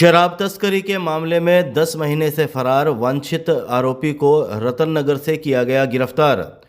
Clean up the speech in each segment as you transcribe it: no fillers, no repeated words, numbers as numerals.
शराब तस्करी के मामले में 10 महीने से फरार वांछित आरोपी को रतन नगर से किया गया गिरफ्तार।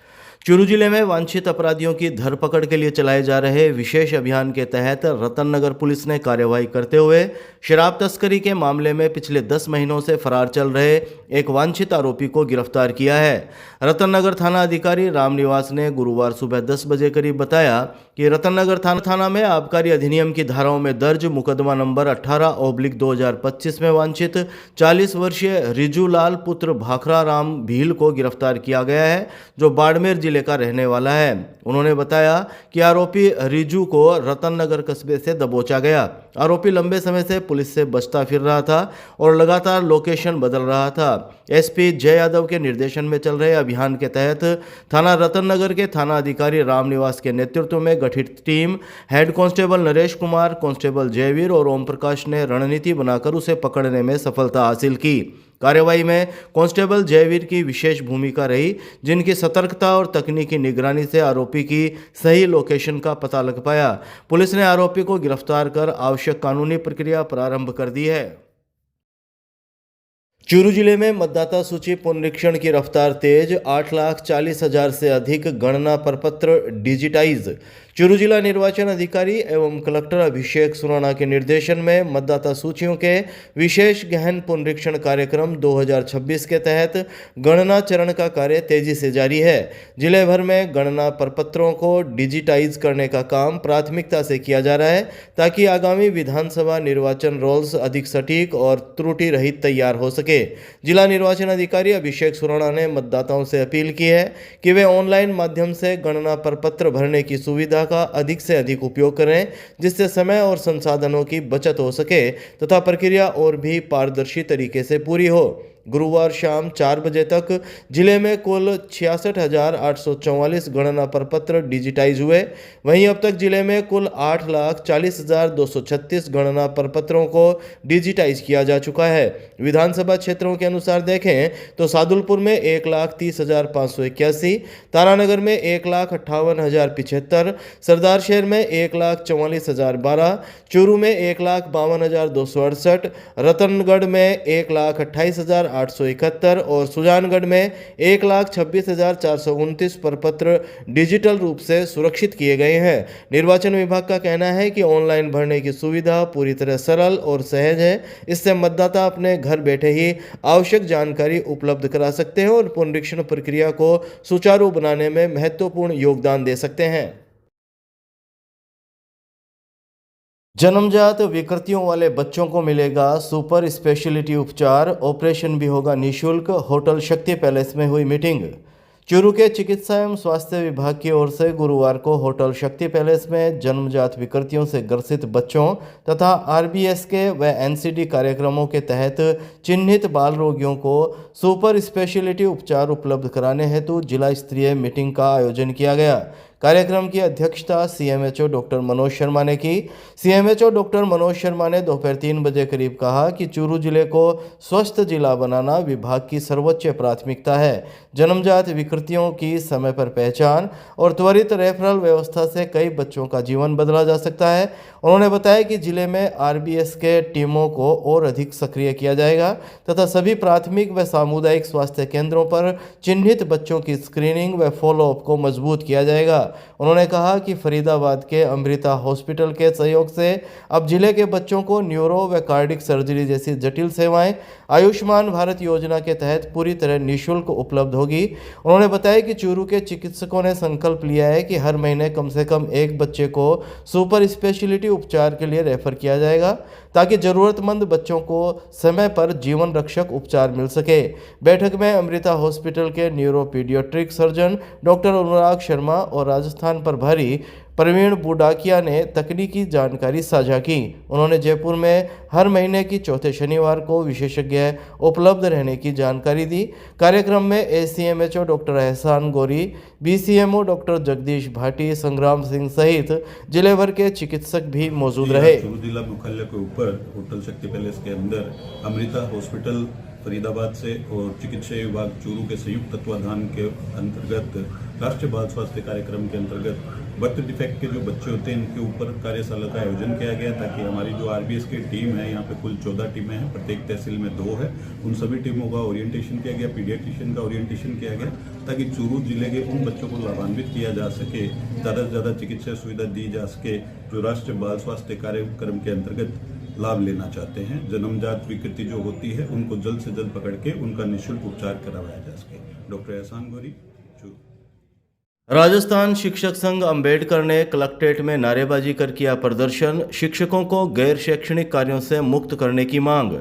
चूरू जिले में वांछित अपराधियों की धरपकड़ के लिए चलाए जा रहे विशेष अभियान के तहत रतन नगर पुलिस ने कार्रवाई करते हुए शराब तस्करी के मामले में पिछले 10 महीनों से फरार चल रहे एक वांछित आरोपी को गिरफ्तार किया है। रतन नगर थाना अधिकारी रामनिवास ने गुरुवार सुबह 10 बजे करीब बताया कि रतन नगर थाना में आबकारी अधिनियम की धाराओं में दर्ज मुकदमा नंबर 18/2025 में वांछित 40 वर्षीय रिजूलाल पुत्र भाखरा राम भील को गिरफ्तार किया गया है, जो बाड़मेर जिले का रहने वाला है। उन्होंने बताया कि आरोपी रिजू को रतन नगर कस्बे से दबोचा गया। आरोपी लंबे समय से पुलिस से बचता फिर रहा था और लगातार लोकेशन बदल रहा था। एसपी जय यादव के निर्देशन में चल रहे अभियान के तहत थाना रतन नगर के थाना अधिकारी रामनिवास के नेतृत्व में गठित team head constable Naresh Kumar, constable Jaiveer और ओम प्रकाश ने रणनीति बनाकर उसे पकड़ने में सफलता हासिल की। कार्रवाई में कांस्टेबल जयवीर की विशेष भूमिका रही, जिनकी सतर्कता और तकनीकी निगरानी से आरोपी की सही लोकेशन का पता लग पाया। पुलिस ने आरोपी को गिरफ्तार कर आवश्यक कानूनी प्रक्रिया प्रारंभ कर दी है। चूरू जिले में मतदाता सूची पुनरीक्षण की रफ्तार तेज, 8,40,000 से अधिक गणना प्रपत्र डिजिटाइज। चूरू जिला निर्वाचन अधिकारी एवं कलेक्टर अभिषेक सुराणा के निर्देशन में मतदाता सूचियों के विशेष गहन पुनरीक्षण कार्यक्रम 2026 के तहत गणना चरण का कार्य तेजी से जारी है। जिले भर में गणना प्रपत्रों को डिजिटाइज करने का काम प्राथमिकता से किया जा रहा है, ताकि आगामी विधानसभा निर्वाचन रोल्स अधिक सटीक और त्रुटि रहित तैयार हो सके। जिला निर्वाचन अधिकारी अभिषेक सुराणा ने मतदाताओं से अपील की है कि वे ऑनलाइन माध्यम से गणना प्रपत्र भरने की सुविधा का अधिक से अधिक उपयोग करें, जिससे समय और संसाधनों की बचत हो सके तथा प्रक्रिया और भी पारदर्शी तरीके से पूरी हो। गुरुवार शाम 4 बजे तक जिले में कुल 66,844 गणना प्रपत्र डिजिटाइज हुए। वहीं अब तक जिले में कुल 8,40,236 गणना प्रपत्रों को डिजिटाइज किया जा चुका है। विधानसभा क्षेत्रों के अनुसार देखें तो सादुलपुर में 1,30,581, तारानगर में 1,58,075, सरदार शहर में 1,44,012, चूरू में 1,52,268, रतनगढ़ में 1,28,871 और सुजानगढ़ में 1,26,429 प्रपत्र डिजिटल रूप से सुरक्षित किए गए हैं। निर्वाचन विभाग का कहना है कि ऑनलाइन भरने की सुविधा पूरी तरह सरल और सहज है। इससे मतदाता अपने घर बैठे ही आवश्यक जानकारी उपलब्ध करा सकते हैं और पुनरीक्षण प्रक्रिया को सुचारू बनाने में महत्वपूर्ण योगदान दे सकते हैं। जन्मजात विकृतियों वाले बच्चों को मिलेगा सुपर स्पेशलिटी उपचार, ऑपरेशन भी होगा निःशुल्क। होटल शक्ति पैलेस में हुई मीटिंग। चूरू के चिकित्सा एवं स्वास्थ्य विभाग की ओर से गुरुवार को होटल शक्ति पैलेस में जन्मजात विकृतियों से ग्रसित बच्चों तथा आरबीएस के व एनसीडी कार्यक्रमों के तहत चिन्हित बाल रोगियों को सुपर स्पेशलिटी उपचार उपलब्ध कराने हेतु जिला स्तरीय मीटिंग का आयोजन किया गया। कार्यक्रम की अध्यक्षता सीएमएचओ डॉक्टर मनोज शर्मा ने की। सीएमएचओ डॉक्टर मनोज शर्मा ने दोपहर 3 बजे करीब कहा कि चूरू जिले को स्वस्थ जिला बनाना विभाग की सर्वोच्च प्राथमिकता है। जन्मजात विकृतियों की समय पर पहचान और त्वरित रेफरल व्यवस्था से कई बच्चों का जीवन बदला जा सकता है। उन्होंने बताया कि जिले में आरबीएस के टीमों को और अधिक सक्रिय किया जाएगा तथा सभी प्राथमिक व सामुदायिक स्वास्थ्य केंद्रों पर चिन्हित बच्चों की स्क्रीनिंग व फॉलोअप को मजबूत किया जाएगा। उन्होंने कहा कि फरीदाबाद के अमृता हॉस्पिटल के सहयोग से अब जिले के बच्चों को न्यूरो व कार्डिक सर्जरी जैसी जटिल सेवाएं आयुष्मान भारत योजना के तहत पूरी तरह निःशुल्क उपलब्ध होगी। उन्होंने बताया कि चूरू के चिकित्सकों ने संकल्प लिया है कि हर महीने कम से कम एक बच्चे को सुपर स्पेशलिटी उपचार के लिए रेफर किया जाएगा, ताकि जरूरतमंद बच्चों को समय पर जीवन रक्षक उपचार मिल सके। बैठक में अमृता हॉस्पिटल के neuro paediatric surgeon doctor Anurag Sharma और राजस्थान प्रभारी प्रवीण बुडाकिया ने तकनीकी जानकारी साझा की। उन्होंने जयपुर में हर महीने की चौथे शनिवार को विशेषज्ञ उपलब्ध रहने की जानकारी दी। कार्यक्रम में एसीएमएचओ डॉक्टर एहसान गोरी, बीसीएमओ डॉक्टर जगदीश भाटी, संग्राम सिंह सहित जिले भर के चिकित्सक भी मौजूद रहे। चूरू जिला मुख्यालय के ऊपर होटल शक्ति पैलेस के अंदर अमृता हॉस्पिटल फरीदाबाद से और चिकित्सा विभाग चूरू के संयुक्त तत्वाधान के अंतर्गत राष्ट्रीय बाल स्वास्थ्य कार्यक्रम के अंतर्गत बर्थ डिफेक्ट के जो बच्चे होते हैं इनके ऊपर कार्यशाला का आयोजन किया गया, ताकि हमारी जो आरबीएस की टीम है, यहाँ पे कुल 14 टीमें हैं, प्रत्येक तहसील में 2 है, उन सभी टीमों का ओरिएंटेशन किया गया, पीडियाट्रिशियन का ओरिएंटेशन किया गया, ताकि चूरू जिले के उन बच्चों को लाभान्वित किया जा सके, ज़्यादा से ज़्यादा चिकित्सा सुविधा दी जा सके जो राष्ट्रीय बाल स्वास्थ्य कार्यक्रम के अंतर्गत लाभ लेना चाहते हैं। जन्मजात विकृति जो होती है उनको जल्द से जल्द पकड़ के उनका निःशुल्क उपचार करवाया जा सके। डॉक्टर एहसान गोरी, चूरू। राजस्थान शिक्षक संघ अंबेडकर ने कलेक्ट्रेट में नारेबाजी कर किया प्रदर्शन, शिक्षकों को गैर शैक्षणिक कार्यों से मुक्त करने की मांग।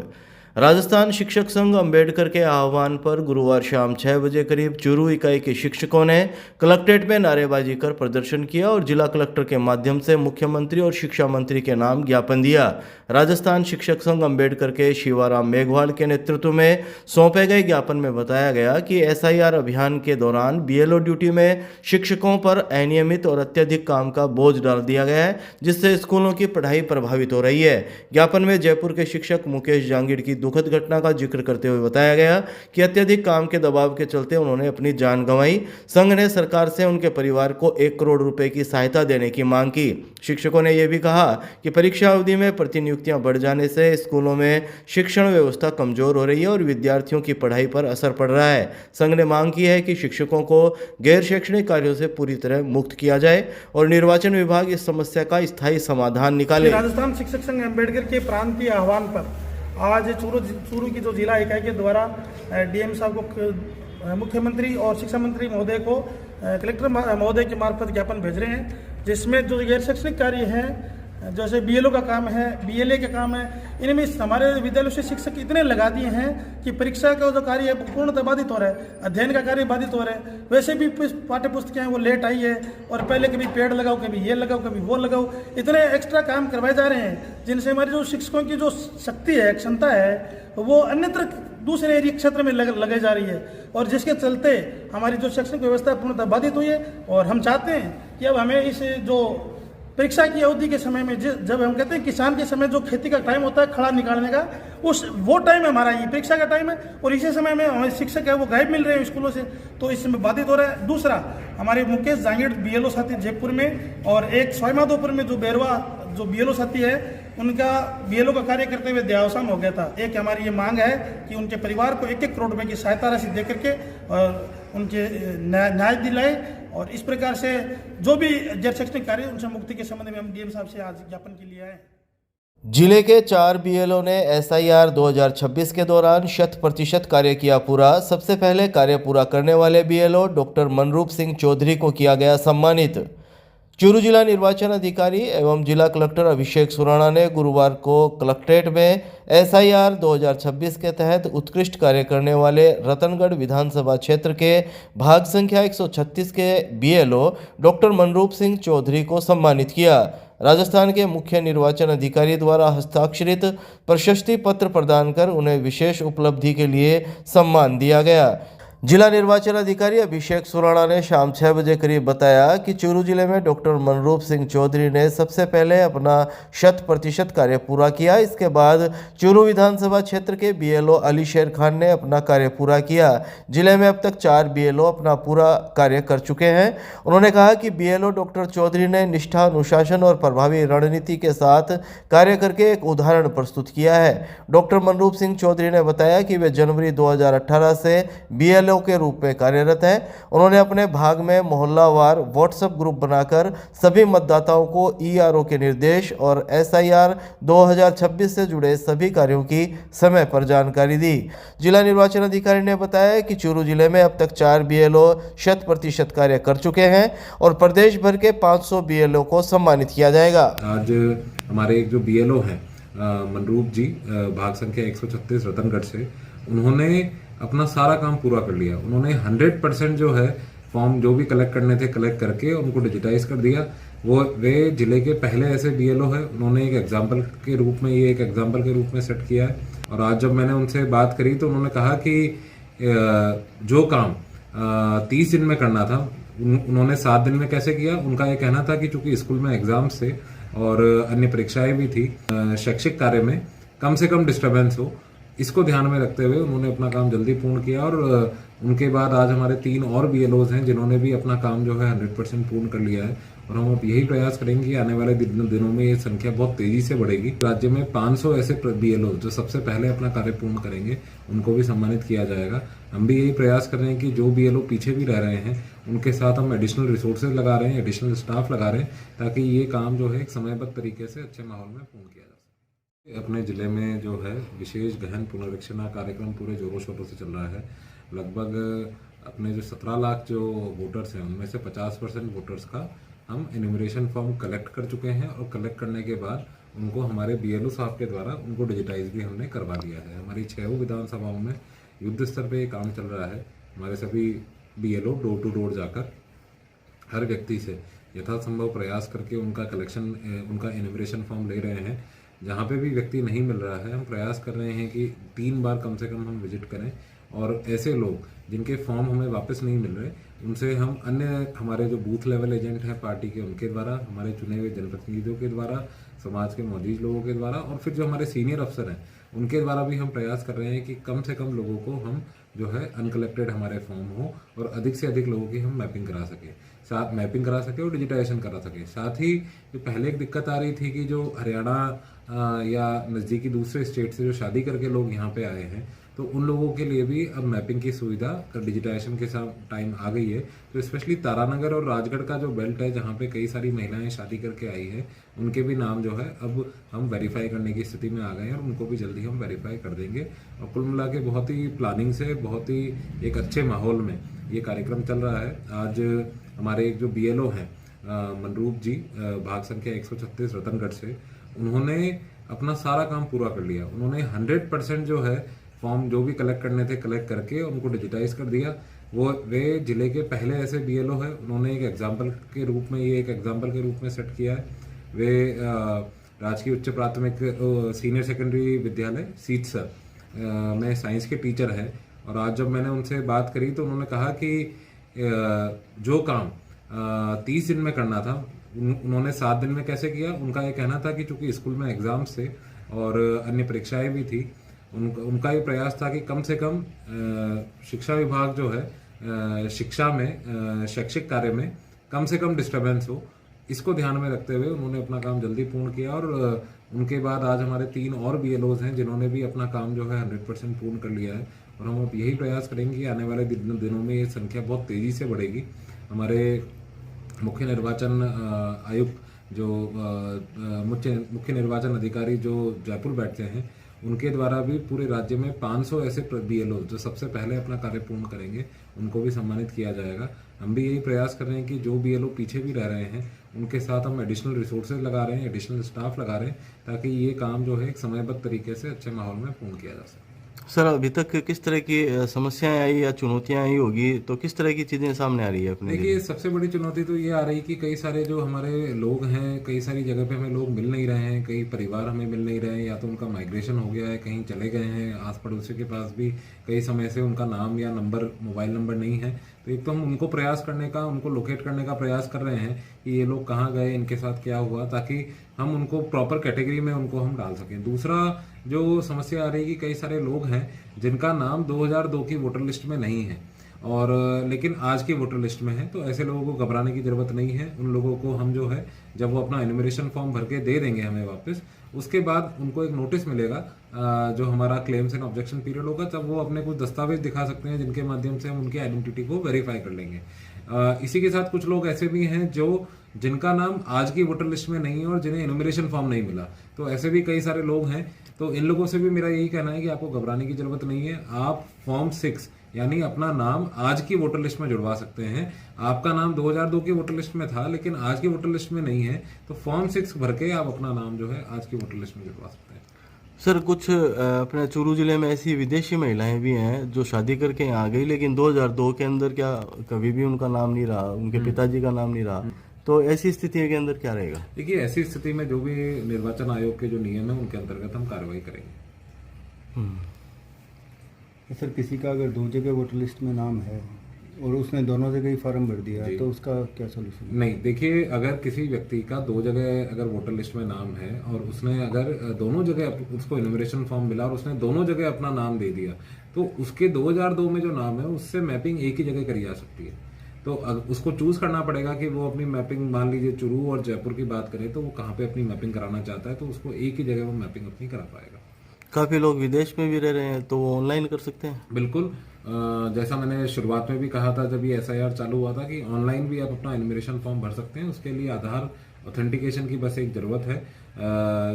राजस्थान शिक्षक संघ अंबेडकर के आह्वान पर गुरुवार शाम 6 बजे करीब चूरू इकाई के शिक्षकों ने कलेक्ट्रेट में नारेबाजी कर प्रदर्शन किया और जिला कलेक्टर के माध्यम से मुख्यमंत्री और शिक्षा मंत्री के नाम ज्ञापन दिया। राजस्थान शिक्षक संघ अंबेडकर के शिवाराम मेघवाल के नेतृत्व में सौंपे गए ज्ञापन में बताया गया कि एसआईआर अभियान के दौरान बीएलओ ड्यूटी में शिक्षकों पर अनियमित और अत्यधिक काम का बोझ डाल दिया गया है, जिससे स्कूलों की पढ़ाई प्रभावित हो रही है। ज्ञापन में जयपुर के शिक्षक मुकेश जांगीड़ की दुखद घटना का जिक्र करते हुए बताया गया कि अत्यधिक काम के दबाव के चलते उन्होंने अपनी जान गंवाई। संघ ने सरकार से उनके परिवार को 1 करोड़ रुपए की सहायता देने की मांग की। शिक्षकों ने यह भी कहा कि परीक्षा अवधि में प्रतिनियुक्तियां बढ़ जाने से स्कूलों में शिक्षण व्यवस्था कमजोर हो रही है और विद्यार्थियों की पढ़ाई पर असर पड़ रहा है। संघ ने मांग की है कि शिक्षकों को गैर शैक्षणिक कार्यों से पूरी तरह मुक्त किया जाए और निर्वाचन विभाग इस समस्या का स्थायी समाधान निकाले। राजस्थान शिक्षक संघ अम्बेडकर के प्रांतीय आह्वान पर आज चूरू की जो जिला इकाई के द्वारा डीएम साहब को, मुख्यमंत्री और शिक्षा मंत्री महोदय को, कलेक्टर महोदय के मार्फत ज्ञापन भेज रहे हैं, जिसमें जो गैर शैक्षणिक कार्य हैं, जैसे बीएलओ का काम है, बीएलए का काम है, इनमें हमारे विद्यालयों से शिक्षक इतने लगा दिए हैं कि परीक्षा का जो कार्य है पूर्णतः बाधित हो रहा है, अध्ययन का कार्य बाधित हो रहा है। वैसे भी पाठ्य पुस्तकें हैं वो लेट आई है और पहले कभी पेड़ लगाओ, कभी ये लगाओ, कभी वो लगाओ, इतने एक्स्ट्रा काम करवाए जा रहे हैं जिनसे हमारी जो शिक्षकों की जो शक्ति है, क्षमता है, वो अन्यत्र दूसरे क्षेत्र में लगाई जा रही है और जिसके चलते हमारी जो शैक्षणिक व्यवस्था पूर्णतः बाधित हुई है। और हम चाहते हैं कि अब हमें इस जो परीक्षा की अवधि के समय में जब हम कहते हैं किसान के समय जो खेती का टाइम होता है खड़ा निकालने का, वो टाइम है हमारा, ये परीक्षा का टाइम है और इसी समय में हमारे शिक्षक है वो गायब मिल रहे हैं स्कूलों से, तो इसमें बाधित हो रहा है। दूसरा, हमारे मुकेश जांगीड़ बीएलओ साथी जयपुर में और एक सवाईमाधोपुर में जो बेरवा जो बीएलओ साथी है, उनका बीएलओ का कार्य करते हुए देहावसान हो गया था। एक हमारी ये मांग है कि उनके परिवार को 1-1 करोड़ रुपए की सहायता राशि दे करके और उनके न्याय दिलाए और इस प्रकार से जो भी गैर शैक्षणिक कार्य उनसे मुक्ति के संबंध में हम डीएम साहब से आज ज्ञापन के लिए आए। जिले के 4 बीएलओ ने एसआईआर 2026 के दौरान 100% कार्य किया पूरा। सबसे पहले कार्य पूरा करने वाले बीएलओ डॉक्टर मनरूप सिंह चौधरी को किया गया सम्मानित। चूरू जिला निर्वाचन अधिकारी एवं जिला कलेक्टर अभिषेक सुराणा ने गुरुवार को कलेक्ट्रेट में एसआईआर 2026 के तहत उत्कृष्ट कार्य करने वाले रतनगढ़ विधानसभा क्षेत्र के भाग संख्या 136 के बीएलओ डॉक्टर मनरूप सिंह चौधरी को सम्मानित किया। राजस्थान के मुख्य निर्वाचन अधिकारी द्वारा हस्ताक्षरित प्रशस्ति पत्र प्रदान कर उन्हें विशेष उपलब्धि के लिए सम्मान दिया गया। जिला निर्वाचन अधिकारी अभिषेक सुराणा ने शाम 6 बजे करीब बताया कि चूरू जिले में डॉक्टर मनरूप सिंह चौधरी ने सबसे पहले अपना 100% कार्य पूरा किया। इसके बाद चूरू विधानसभा क्षेत्र के बीएलओ अली शेर खान ने अपना कार्य पूरा किया। जिले में अब तक 4 बीएलओ अपना पूरा कार्य कर चुके हैं। उन्होंने कहा कि बीएलओ डॉक्टर चौधरी ने निष्ठा, अनुशासन और प्रभावी रणनीति के साथ कार्य करके एक उदाहरण प्रस्तुत किया है। डॉक्टर मनरूप सिंह चौधरी ने बताया कि वे जनवरी 2018 से बीएलओ के रूप में कार्यरत हैं। उन्होंने अपने भाग में मोहल्लावार व्हाट्सएप ग्रुप बनाकर सभी मतदाताओं को ईआरओ के निर्देश और एसआईआर 2026 से जुड़े सभी कार्यों की समय पर जानकारी दी। जिला निर्वाचन अधिकारी ने बताया कि चूरू जिले में अब तक 4 बीएलओ 100% कार्य कर चुके हैं और प्रदेश भर के 500 बीएलओ को सम्मानित किया जाएगा। आज हमारे एक जो बीएलओ हैं मनरूप जी, भाग संख्या 136 रतनगढ़ से, उन्होंने अपना सारा काम पूरा कर लिया। उन्होंने 100% जो है फॉर्म जो भी कलेक्ट करने थे कलेक्ट करके उनको डिजिटाइज कर दिया। वे जिले के पहले ऐसे बीएलओ है। उन्होंने एक एग्जाम्पल के रूप में सेट किया है। और आज जब मैंने उनसे बात करी तो उन्होंने कहा कि जो काम 30 दिन में करना था उन्होंने 7 दिन में कैसे किया। उनका ये कहना था कि चूंकि स्कूल में एग्जाम्स थे और अन्य परीक्षाएं भी थी, शैक्षिक कार्य में कम से कम डिस्टर्बेंस हो, इसको ध्यान में रखते हुए उन्होंने अपना काम जल्दी पूर्ण किया। और उनके बाद आज हमारे 3 और बीएलओज हैं जिन्होंने भी अपना काम जो है 100% पूर्ण कर लिया है और हम अब यही प्रयास करेंगे कि आने वाले दिनों में ये संख्या बहुत तेजी से बढ़ेगी। राज्य में 500 ऐसे BLO जो सबसे पहले अपना कार्य पूर्ण करेंगे उनको भी सम्मानित किया जाएगा। हम भी यही प्रयास कर रहे हैं कि जो BLO पीछे भी रह रहे हैं उनके साथ हम एडिशनल रिसोर्सेज लगा रहे हैं, एडिशनल स्टाफ लगा रहे हैं, ताकि ये काम जो है एक समयबद्ध तरीके से अच्छे माहौल में पूर्ण किया जा सके। अपने ज़िले में जो है विशेष गहन पुनरीक्षण कार्यक्रम पूरे जोरों शोरों से चल रहा है। लगभग अपने जो 17 लाख जो वोटर्स हैं उनमें से 50% वोटर्स का हम एन्यूमरेशन फॉर्म कलेक्ट कर चुके हैं और कलेक्ट करने के बाद उनको हमारे BLO साहब के द्वारा उनको डिजिटाइज भी हमने करवा लिया है। हमारी 6 विधानसभाओं में युद्ध स्तर पे ये काम चल रहा है। हमारे सभी BLO डोर टू डोर जाकर हर व्यक्ति से यथासंभव प्रयास करके उनका कलेक्शन, उनका एन्यूमरेशन फॉर्म ले रहे हैं। जहाँ पे भी व्यक्ति नहीं मिल रहा है हम प्रयास कर रहे हैं कि 3 बार कम से कम हम विजिट करें और ऐसे लोग जिनके फॉर्म हमें वापस नहीं मिल रहे उनसे हम अन्य हमारे जो बूथ लेवल एजेंट हैं पार्टी के उनके द्वारा, हमारे चुने हुए जनप्रतिनिधियों के द्वारा, समाज के मौजूद लोगों के द्वारा और फिर जो हमारे सीनियर अफसर हैं उनके द्वारा भी हम प्रयास कर रहे हैं कि कम से कम लोगों को हम जो है अनकलेक्टेड हमारे फॉर्म हो और अधिक से अधिक लोगों की हम मैपिंग करा सके और डिजिटाइजेशन करा सके। साथ ही जो पहले एक दिक्कत आ रही थी कि जो हरियाणा या नज़दीकी दूसरे स्टेट से जो शादी करके लोग यहाँ पे आए हैं तो उन लोगों के लिए भी अब मैपिंग की सुविधा डिजिटाइजेशन के साथ टाइम आ गई है। तो स्पेशली तारानगर और राजगढ़ का जो बेल्ट है जहाँ पे कई सारी महिलाएं शादी करके आई हैं उनके भी नाम जो है अब हम वेरीफाई करने की स्थिति में आ गए हैं और उनको भी जल्दी हम वेरीफाई कर देंगे। और कुल मिला के बहुत ही प्लानिंग से, बहुत ही एक अच्छे माहौल में ये कार्यक्रम चल रहा है। आज हमारे एक जो BLO हैं मनरूप जी, भाग संख्या 136 रतनगढ़ से, उन्होंने अपना सारा काम पूरा कर लिया। उन्होंने 100% जो है फॉर्म जो भी कलेक्ट करने थे कलेक्ट करके उनको डिजिटाइज कर दिया। वे जिले के पहले ऐसे BLO है। उन्होंने एक एग्जाम्पल के रूप में सेट किया है। वे राजकीय उच्च प्राथमिक सीनियर सेकेंडरी विद्यालय सीतसर में साइंस के टीचर हैं। और आज जब मैंने उनसे बात करी तो उन्होंने कहा कि जो काम 30 दिन में करना था उन्होंने 7 दिन में कैसे किया। उनका ये कहना था कि चूंकि स्कूल में एग्जाम्स थे और अन्य परीक्षाएं भी थी, उनका ये प्रयास था कि कम से कम शिक्षा विभाग जो है शिक्षा में, शैक्षिक कार्य में कम से कम डिस्टर्बेंस हो, इसको ध्यान में रखते हुए उन्होंने अपना काम जल्दी पूर्ण किया। और उनके बाद आज हमारे 3 और BLOs हैं जिन्होंने भी अपना काम जो है 100% पूर्ण कर लिया है। और हम अब यही प्रयास करेंगे कि आने वाले दिनों में ये संख्या बहुत तेज़ी से बढ़ेगी। हमारे मुख्य निर्वाचन आयुक्त जो मुख्य निर्वाचन अधिकारी जो जयपुर बैठते हैं उनके द्वारा भी पूरे राज्य में 500 ऐसे BLO जो सबसे पहले अपना कार्य पूर्ण करेंगे उनको भी सम्मानित किया जाएगा। हम भी यही प्रयास कर रहे हैं कि जो BLO पीछे भी रह रहे हैं उनके साथ हम एडिशनल रिसोर्सेज लगा रहे हैं, एडिशनल स्टाफ लगा रहे हैं, ताकि ये काम जो है एक समयबद्ध तरीके से अच्छे माहौल में पूर्ण किया जा सके। सर, अभी तक किस तरह की समस्याएं आई या चुनौतियां आई होगी, तो किस तरह की चीज़ें सामने आ रही है अपने? देखिए, सबसे बड़ी चुनौती तो ये आ रही कि कई सारे जो हमारे लोग हैं, कई सारी जगह पे हमें लोग मिल नहीं रहे हैं, कई परिवार हमें मिल नहीं रहे हैं, या तो उनका माइग्रेशन हो गया है, कहीं चले गए हैं, आस पड़ोसी के पास भी कई समय से उनका नाम या नंबर, मोबाइल नंबर नहीं है। तो एक तो हम उनको प्रयास करने का, उनको लोकेट करने का प्रयास कर रहे हैं कि ये लोग कहाँ गए, इनके साथ क्या हुआ, ताकि हम उनको प्रॉपर कैटेगरी में उनको हम डाल सकें। दूसरा जो समस्या आ रही है कि कई सारे लोग हैं जिनका नाम 2002 की वोटर लिस्ट में नहीं है और लेकिन आज की वोटर लिस्ट में है, तो ऐसे लोगों को घबराने की जरूरत नहीं है। उन लोगों को हम जो है, जब वो अपना एन्यूमरेशन फॉर्म भर के दे देंगे हमें वापस, उसके बाद उनको एक नोटिस मिलेगा जो हमारा क्लेम्स एंड ऑब्जेक्शन पीरियड होगा, तब वो अपने कुछ दस्तावेज दिखा सकते हैं जिनके माध्यम से हम उनकी आइडेंटिटी को वेरीफाई कर लेंगे। इसी के साथ कुछ लोग ऐसे भी हैं जिनका नाम आज की वोटर लिस्ट में नहीं है और जिन्हें एन्यूमरेशन फॉर्म नहीं मिला, तो ऐसे भी कई सारे लोग हैं। तो इन लोगों से भी मेरा यही कहना है कि आपको घबराने की जरूरत नहीं है। आप फॉर्म 6 यानी अपना नाम आज की वोटर लिस्ट में जुड़वा सकते हैं। आपका नाम 2002 की वोटर लिस्ट में था लेकिन आज की वोटर लिस्ट में नहीं है, तो फॉर्म 6 भर के आप अपना नाम जो है आज की वोटर लिस्ट में जुड़वा सकते हैं। सर, कुछ अपने चूरू जिले में ऐसी विदेशी महिलाएं भी हैं जो शादी करके यहाँ आ गई, लेकिन 2002 के अंदर क्या कभी भी उनका नाम नहीं रहा, उनके पिताजी का नाम नहीं रहा, तो ऐसी स्थिति के अंदर क्या रहेगा? देखिए, ऐसी स्थिति में जो भी निर्वाचन आयोग के जो नियम है उनके अंतर्गत हम कार्रवाई करेंगे। सर, किसी का अगर 2 जगह वोटर लिस्ट में नाम है और उसने दोनों जगह ही फॉर्म भर दिया है, तो उसका क्या सोल्यूशन? नहीं, देखिए, अगर किसी व्यक्ति का 2 जगह अगर वोटर लिस्ट में नाम है और उसने अगर दोनों जगह उसको इन्यूमरेशन फॉर्म मिला और उसने दोनों जगह अपना नाम दे दिया, तो उसके 2002 में जो नाम है उससे मैपिंग एक ही जगह करी जा सकती है। तो उसको चूज करना पड़ेगा कि वो अपनी मैपिंग, मान लीजिए चुरू और जयपुर की बात करें तो वो कहाँ पे अपनी मैपिंग कराना चाहता है, तो उसको एक ही जगह वो मैपिंग अपनी करा पाएगा। काफ़ी लोग विदेश में भी रह रहे हैं तो वो ऑनलाइन कर सकते हैं। बिल्कुल, जैसा मैंने शुरुआत में भी कहा था जब ये SIR चालू हुआ था कि ऑनलाइन भी आप अपना एनुमरेशन फॉर्म भर सकते हैं। उसके लिए आधार ऑथेंटिकेशन की बस एक ज़रूरत है,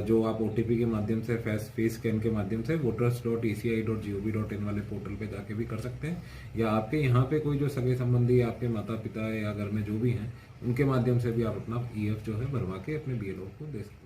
जो आप OTP के माध्यम से, फेस स्कैन के माध्यम से voters.eci.gov.in वाले पोर्टल पे जाके भी कर सकते हैं, या आपके यहाँ पे कोई जो सगे संबंधी, आपके माता पिता या घर में जो भी हैं, उनके माध्यम से भी आप अपना EF जो है भरवा के अपने BLO को दे सकते हैं।